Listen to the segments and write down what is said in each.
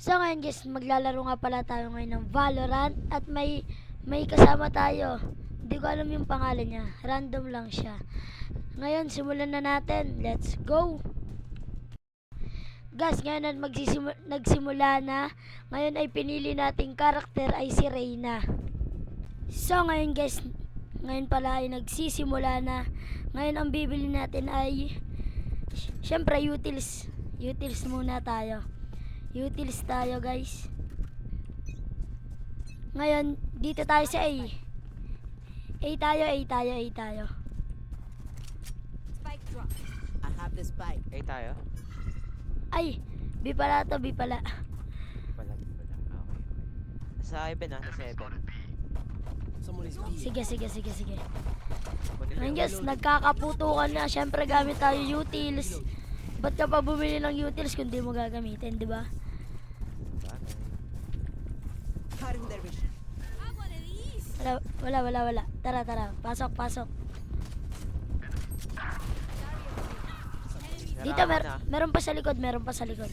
So ngayon guys, maglalaro nga pala tayo ngayon ng Valorant at may kasama tayo. Hindi ko alam yung pangalan niya. Random lang siya. Ngayon, simulan na natin. Let's go! Guys, ngayon at nagsimula na. Ngayon ay pinili nating karakter ay si Reyna. So ngayon guys, ngayon pala ay nagsisimula na. Ngayon ang bibili natin ay syempre utils. Utils muna tayo. Utils tayo guys. Ngayon, dito tayo sa A. A tayo. Spike drop. I have the spike. A tayo? Ay, B pala to, B pala. Wala. Okay. Sa Iben nasa 7. Sige. Ngayon guys, nagkakaputukan na. Syempre gamit tayo utils. Ba't ka pa bumili ng utils kung di mo gagamitin, di ba? Cutting their vision. Wala. Tara. Pasok. Dito, meron pa sa likod.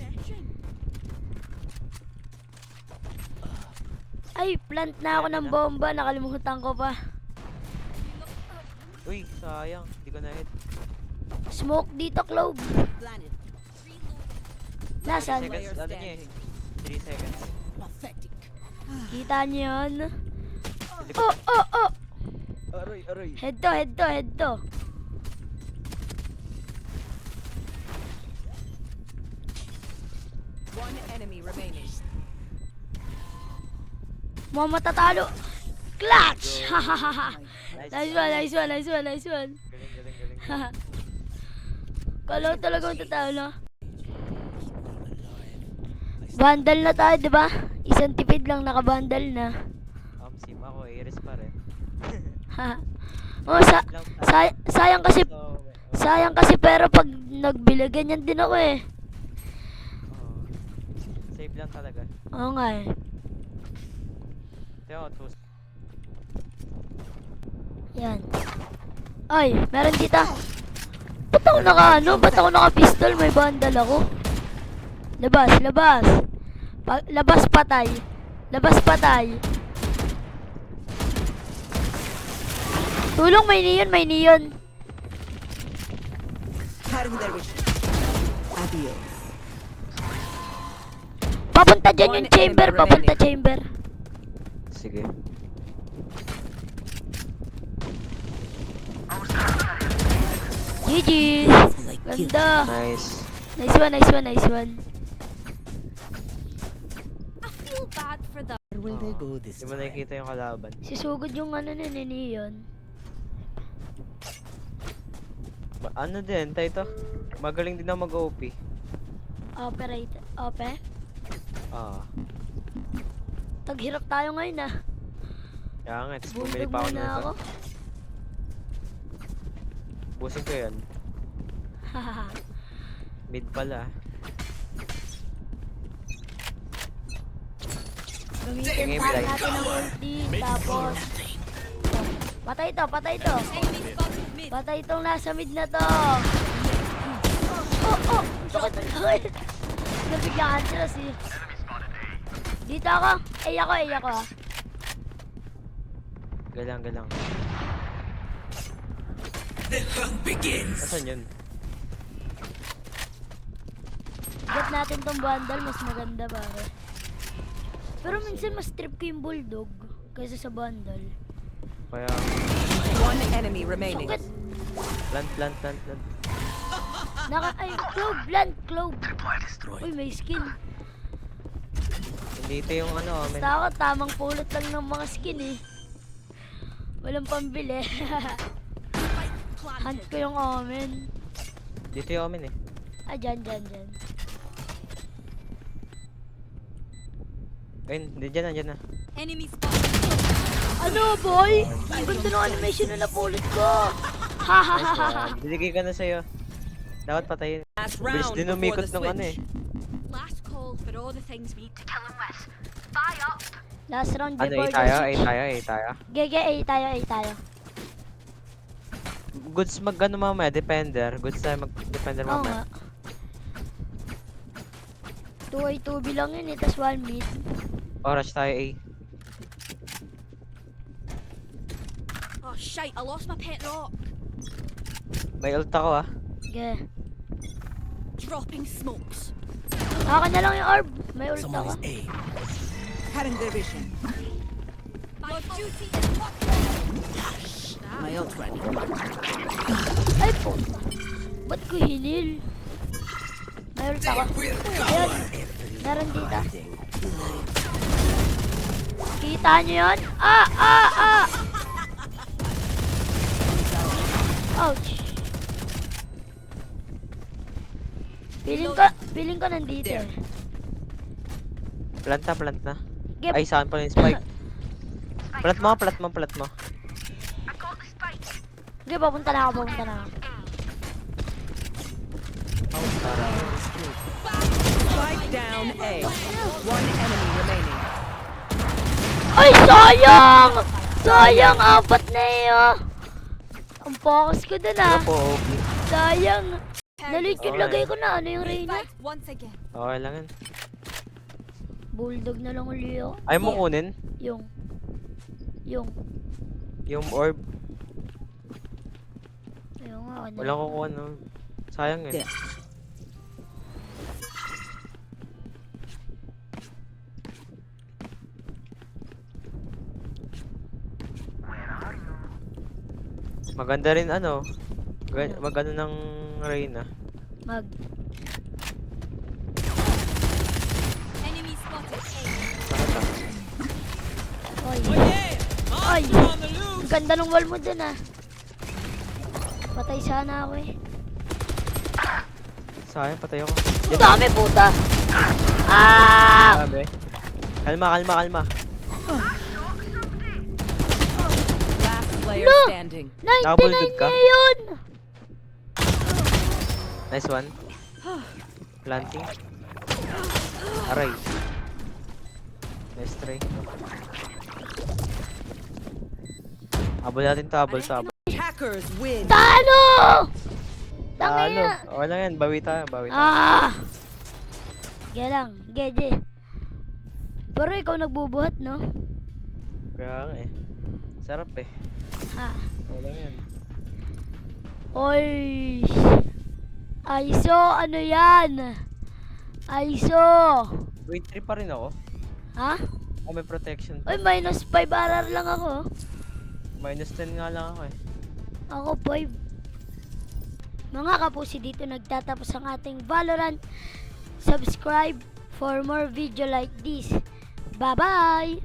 Ay, plant na ako ng bomba. Nakalimutan ko pa. Uy, sayang. Hindi ko na-hit. Smoke dito, Clove. Planet. Nasaan? 3 seconds. Ano niya eh? 3 seconds. Pathetic. Kita niyo yun? Sa likod. Oh. Aroy. Head to. One enemy remaining. Mga matatalo. Clutch! Nice one. Galing. Kalaw talaga ang tatalo. Bundle na tayo, di ba? Isang tipid lang naka-bundle na. Sim ako, Iris pa rin. Oh, sayang kasi pero pag nagbili ganyan din ako eh. Oo. Save lang talaga. Oo nga eh. Tiyo, Yan. Ay, meron dito. Ba't ako naka-pistol? May bundle ako. Labas, patay. Tulong, may neon. Cutting their vision. Adios. Papunta dyan yung chamber, Sige. GG. Ganda. Nice. Nice one. I feel bad for them. Where will they go this Hindi mo time? nakikita yung kalaban. Sisugod yung ano ni neon. Ano din, tayo. Magaling din ako mag-OP. Ope. Ah. Taghirap tayo ngayon ah. Kaya nga, tapos bumili Bundog pa ako muna ng ako. Busin ko yan. Mid pala. Gamitin Game pa blind. natin ang ulti. Tapos, patay to. Patay itong nasa mid na to. Oh. Bakit? Nabiglaan sila si... Dito ako. Ay ako ah. Galang. Asan yun? Get natin tong bundle. Mas maganda pare. Pero minsan mas trip ko yung bulldog kaysa sa bundle. Kaya, One enemy remaining. Sukit! plant. Ay, Clove! Uy, may skin. Hindi ito yung ano, men. Basta ako, tamang pulot lang ng mga skin eh. Walang pambili. Hunt ko yung omen. Dito yung omen eh. Ah, dyan. Ayun, dyan na. Enemy spot. Ano, boy? Ang ganda ng animation na napulot ko. Nice one. Binigay ko na sa'yo. Dapat patayin. Last Bilis round din before umikot the ng ano eh. switch. Last call for all the things we need to kill him with. Buy up! Last round Ano, before A tayo? the A switch. tayo? GG, A tayo. Goods mag-ano mamaya, defender. Goods tayo mag-defender Oo mamaya. nga. 2A, 2B lang yun eh, tas 1 mid. Rush tayo A. Oh shite, I lost my pet rock. May ult ako ah. Sige. Dropping smokes. Akin na lang yung orb. May ult ako. Cutting their vision. Your duty is what? My ult ready. Ay po. Ba't ko hinil? May ult ako. Ayun. Meron dito. Kita nyo yun? Ouch. Feeling ko nandito eh. Plant na. Gep. Ay, saan pala yung spike? Plant mo. Okay, papunta na ako. Spike down A. One enemy remaining. Ay, sayang! Sayang, apat na yun. Ang focus ko dun Ano ah. po, OP? Sayang. Nalit yung Okay. lagay ko na. Ano yung Reyna? Fight once again. Okay lang yan. Bulldog na lang uli ako. Ayaw mo kunin? Yung. Yung orb. Ayun nga. Ano. Walang kukuha no. Sayang eh. Yeah. Maganda rin ano. Magano ng Reyna. Mag. Enemy spotted. Sakit ah. Oy. Ay. Ang ganda ng wall mo dun ah. Patay sana ako eh. Sayang, patay ako. Ang dami puta. Ah! Sabi. Kalma. Last player No! standing. 99 99 ka? niya yun! Nice one. Planting. Aray. Nice try. Abol natin to, abol. Hackers win. Talo! Talo. Tangina! Okay lang yan, bawi tayo. Ah! Sige lang, Geje. Pero ikaw nagbubuhat, no? Kaya nga eh. Sarap eh. Ah. Okay lang yan. Oy! Aiso, ano yan? Aiso! Wait, 3 pa rin ako. Ha? Oh, may protection. Oy, minus 5 RR lang ako. Minus 10 nga lang ako eh. Ako 5. Mga kapusi, dito nagtatapos ang ating Valorant. Subscribe for more video like this. Bye-bye!